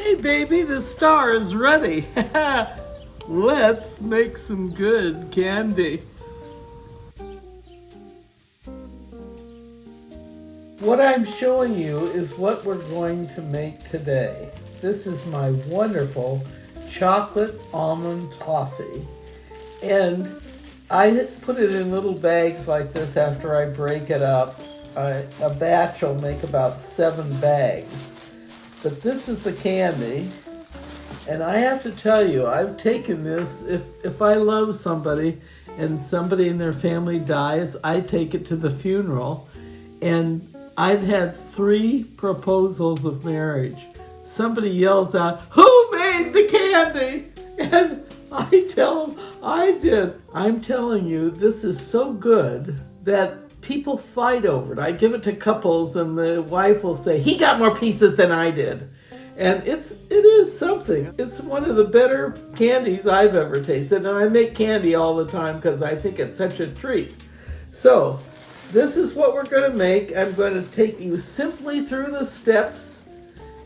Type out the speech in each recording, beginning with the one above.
Hey baby, the star is ready. Let's make some good candy. What I'm showing you is what we're going to make today. This is my wonderful chocolate almond toffee. And I put it in little bags like this after I break it up. A batch will make about 7 bags. But this is the candy. And I have to tell you, I've taken this, if I love somebody and somebody in their family dies, I take it to the funeral. And I've had 3 proposals of marriage. Somebody yells out, "Who made the candy?" And I tell them, I did. I'm telling you, this is so good that people fight over it. I give it to couples and the wife will say, "He got more pieces than I did." And it is something. It's one of the better candies I've ever tasted. And I make candy all the time because I think it's such a treat. So, this is what we're going to make. I'm going to take you simply through the steps,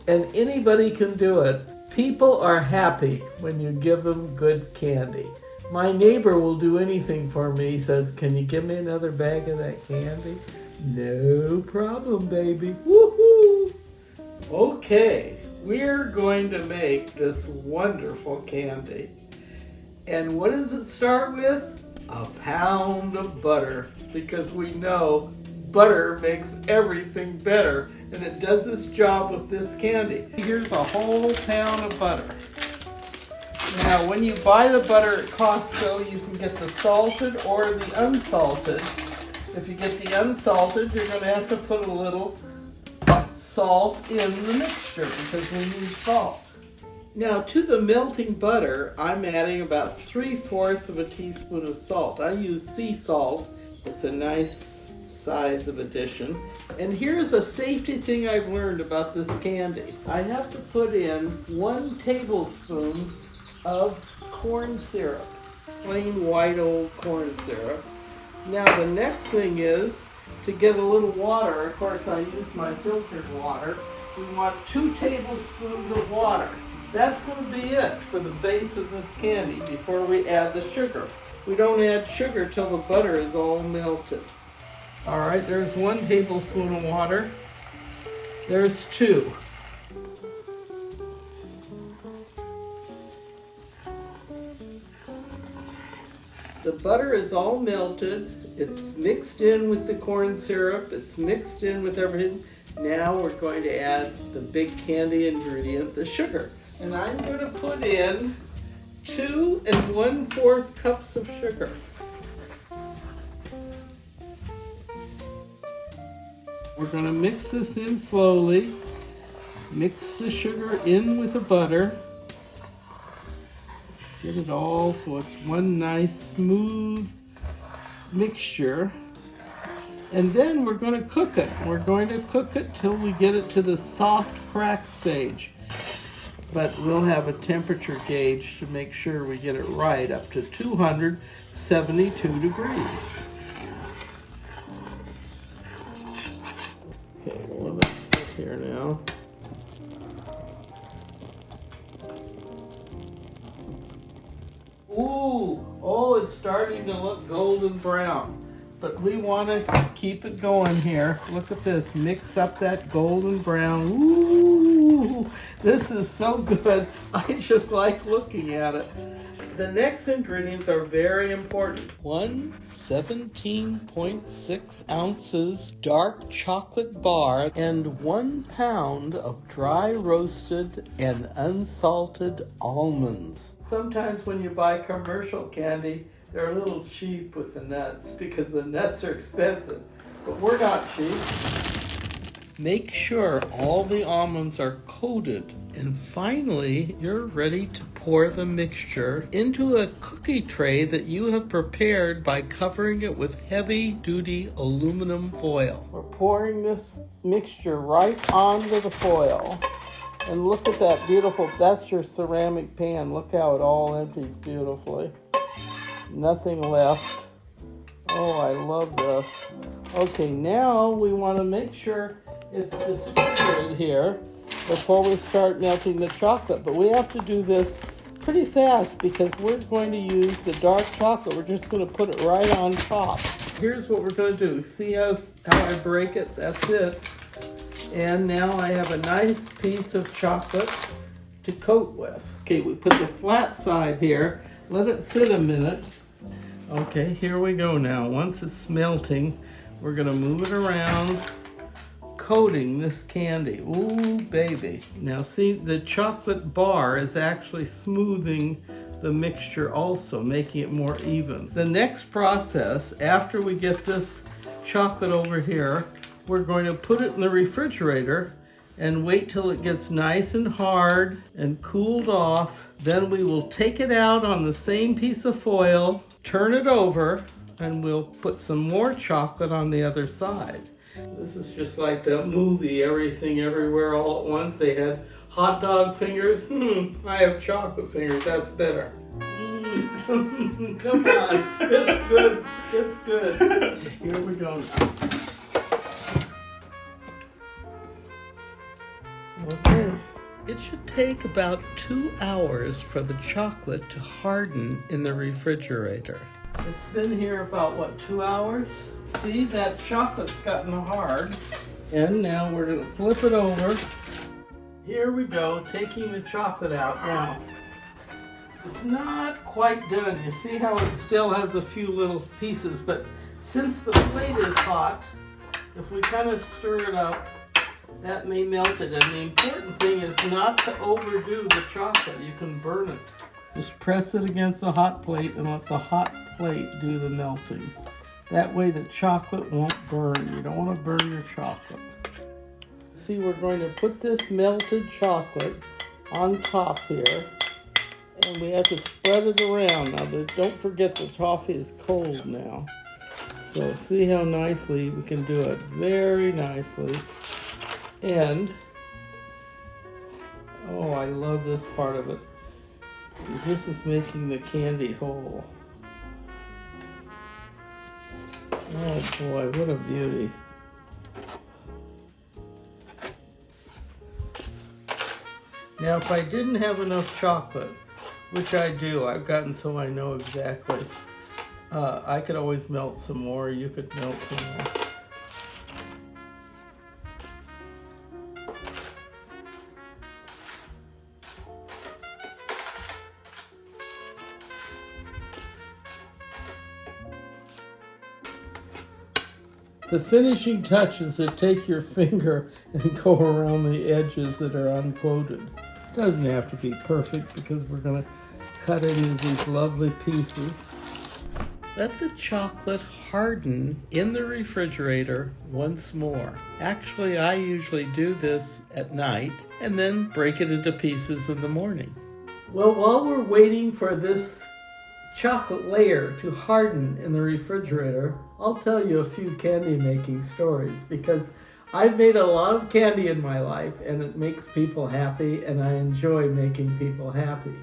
and anybody can do it. People are happy when you give them good candy. My neighbor will do anything for me. He says, "Can you give me another bag of that candy?" No problem, baby. Woohoo! Okay, we're going to make this wonderful candy. And what does it start with? A pound of butter, because we know butter makes everything better, and it does this job with this candy. Here's a whole pound of butter. Now, when you buy the butter at Costco, you can get the salted or the unsalted. If you get the unsalted, you're going to have to put a little salt in the mixture because we need salt. Now, to the melting butter, I'm adding about 3/4 of a teaspoon of salt. I use sea salt. It's a nice size of addition. And here's a safety thing I've learned about this candy. I have to put in 1 tablespoon of corn syrup, plain white old corn syrup. Now, the next thing is to get a little water. Of course, I use my filtered water. We want 2 tablespoons of water. That's going to be it for the base of this candy before we add the sugar. We don't add sugar till the butter is all melted. All right, there's 1 tablespoon of water. There's 2. The butter is all melted. It's mixed in with the corn syrup. It's mixed in with everything. Now we're going to add the big candy ingredient, the sugar. And I'm going to put in 2 1/4 cups of sugar. We're going to mix this in slowly. Mix the sugar in with the butter. Get it all so it's one nice smooth mixture. And then we're going to cook it. We're going to cook it till we get it to the soft crack stage. But we'll have a temperature gauge to make sure we get it right up to 272 degrees. Okay, we'll let it sit here now. Ooh, oh, it's starting to look golden brown. But we want to keep it going here. Look at this. Mix up that golden brown. Ooh, this is so good. I just like looking at it. The next ingredients are very important. 1 17.6 ounces dark chocolate bar and 1 pound of dry roasted and unsalted almonds. Sometimes when you buy commercial candy, they're a little cheap with the nuts because the nuts are expensive, but we're not cheap. Make sure all the almonds are coated. And finally, you're ready to pour the mixture into a cookie tray that you have prepared by covering it with heavy-duty aluminum foil. We're pouring this mixture right onto the foil. And look at that beautiful, that's your ceramic pan. Look how it all empties beautifully. Nothing left. Oh, I love this. Okay, now we want to make sure it's distributed here. before we start melting the chocolate. But we have to do this pretty fast because we're going to use the dark chocolate. We're just going to put it right on top. Here's what we're going to do. See how I break it? That's it. And now I have a nice piece of chocolate to coat with. Okay, we put the flat side here. Let it sit a minute. Okay, here we go now. Once it's melting, we're going to move it around, coating this candy. Ooh, baby. Now see, the chocolate bar is actually smoothing the mixture also, making it more even. The next process, after we get this chocolate over here, we're going to put it in the refrigerator and wait till it gets nice and hard and cooled off. Then we will take it out on the same piece of foil, turn it over, and we'll put some more chocolate on the other side. This is just like that movie, Everything Everywhere All at Once. They had hot dog fingers. I have chocolate fingers. That's better. Come on. It's good. It's good. Here we go now. Okay. It should take about 2 hours for the chocolate to harden in the refrigerator. It's been here about, what, 2 hours? See, that chocolate's gotten hard. And now we're going to flip it over. Here we go, taking the chocolate out. Now, it's not quite done. You see how it still has a few little pieces, but since the plate is hot, if we kind of stir it up, that may melt it. And the important thing is not to overdo the chocolate. You can burn it. Just press it against the hot plate and let the hot plate do the melting. That way the chocolate won't burn. You don't want to burn your chocolate. See, we're going to put this melted chocolate on top here. And we have to spread it around. Now, don't forget the toffee is cold now. So see how nicely we can do it. Very nicely. And, oh, I love this part of it. This is making the candy whole. Oh boy, what a beauty. Now if I didn't have enough chocolate, which I do, I've gotten so I know exactly, I could always melt some more, you could melt some more. The finishing touch is to take your finger and go around the edges that are uncoated. Doesn't have to be perfect because we're going to cut it into these lovely pieces. Let the chocolate harden in the refrigerator once more. Actually, I usually do this at night and then break it into pieces in the morning. Well, while we're waiting for this chocolate layer to harden in the refrigerator, I'll tell you a few candy making stories because I've made a lot of candy in my life and it makes people happy and I enjoy making people happy.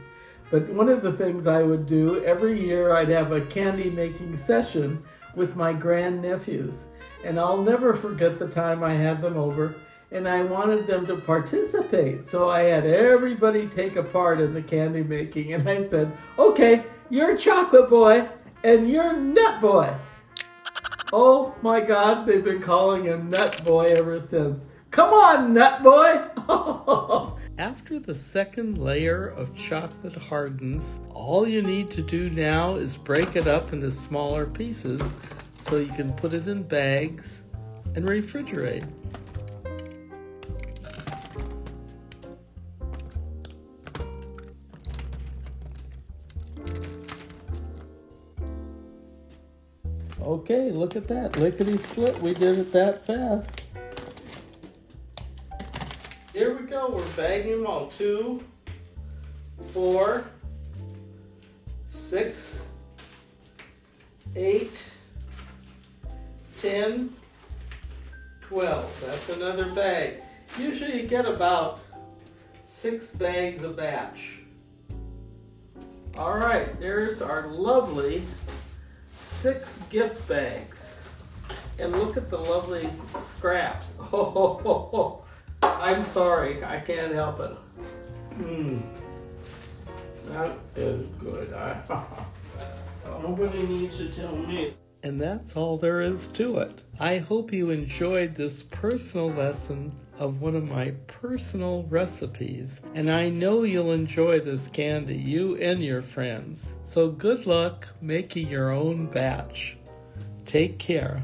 But one of the things I would do every year, I'd have a candy making session with my grandnephews, and I'll never forget the time I had them over and I wanted them to participate. So I had everybody take a part in the candy making and I said, okay, you're chocolate boy and you're nut boy. Oh my God, they've been calling him nut boy ever since. Come on, nut boy. After the second layer of chocolate hardens, all you need to do now is break it up into smaller pieces so you can put it in bags and refrigerate. Okay, look at that. Lickety-split, we did it that fast. Here we go, we're bagging them all. 2, 4, 6, 8, 10, 12. That's another bag. Usually you get about 6 bags a batch. All right, there's our lovely 6 gift bags. And look at the lovely scraps. Oh, I'm sorry, I can't help it. That is good. Nobody needs to tell me. And that's all there is to it. I hope you enjoyed this personal lesson of one of my personal recipes. And I know you'll enjoy this candy, you and your friends. So good luck making your own batch. Take care.